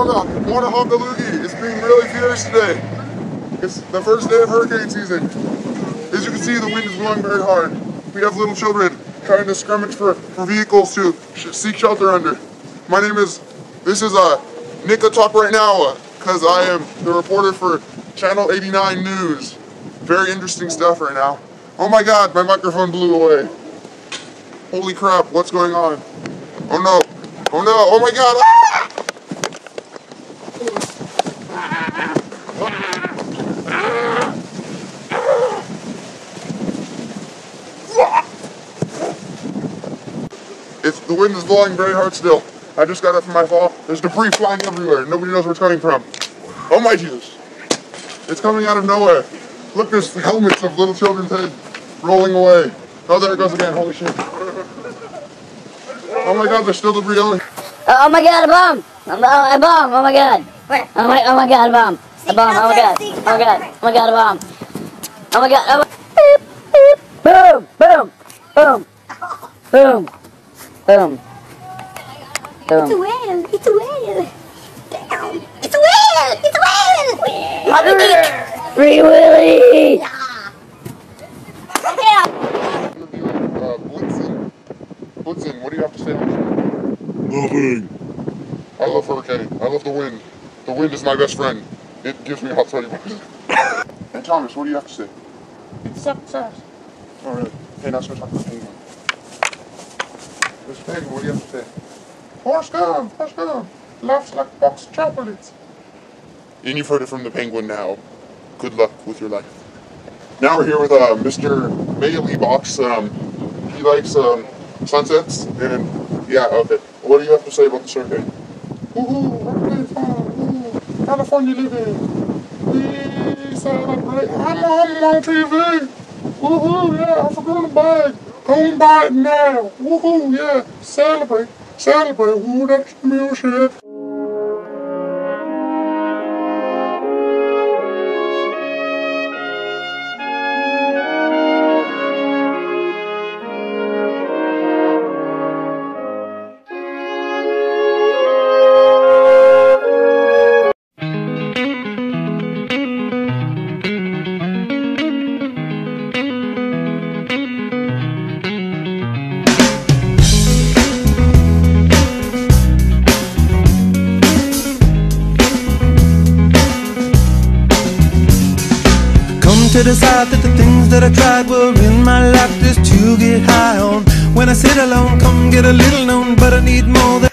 Wanna honk a loogie. It's being really fierce today. It's the first day of hurricane season. As you can see, the wind is blowing very hard. We have little children trying to scrummage for vehicles to seek shelter under. This is Nika Talk Right Now, because I am the reporter for Channel 89 News. Very interesting stuff right now. Oh my God, my microphone blew away. Holy crap, what's going on? Oh no, oh no, oh my God, ah! The wind is blowing very hard still. I just got up from my fall. There's debris flying everywhere. Nobody knows where it's coming from. Oh my Jesus. It's coming out of nowhere. Look, there's helmets of little children's heads rolling away. Oh, there it goes again. Holy shit. Oh my God, there's still debris going. Oh my God, a bomb! A bomb! Oh my God! Where? Oh my God, a bomb! A bomb! Oh my God! Oh my God! Oh my God, a bomb! Oh my God! Oh my... Boom! Boom! Boom! Boom! Boom! Boom! It's a whale! It's a whale! Damn! It's a whale! It's a whale! Free Willy! Yeah! Blitzen, what do you have to say? Nothing. I love hurricane. I love the wind. The wind is my best friend. It gives me hot sweaty buzz. Hey Thomas, what do you have to say? It sucks ass. Oh really? Hey, now let's go talk about Penguin. Mr. Penguin, what do you have to say? Horse gum, laughs like box of chocolates. And you've heard it from the Penguin now. Good luck with your life. Now we're here with Mr. Mailey Box. He likes sunsets, and yeah, okay. What do you have to say about the hurricane? Woohoo, hurricane fun, woohoo, California living. We celebrate. I'm on TV. Woohoo, yeah, I forgot the bag. Come buy it now. Woohoo, yeah, celebrate. Woo, that's the music. To decide that the things that I tried were in my life just to get high on. When I sit alone, come get a little known, but I need more than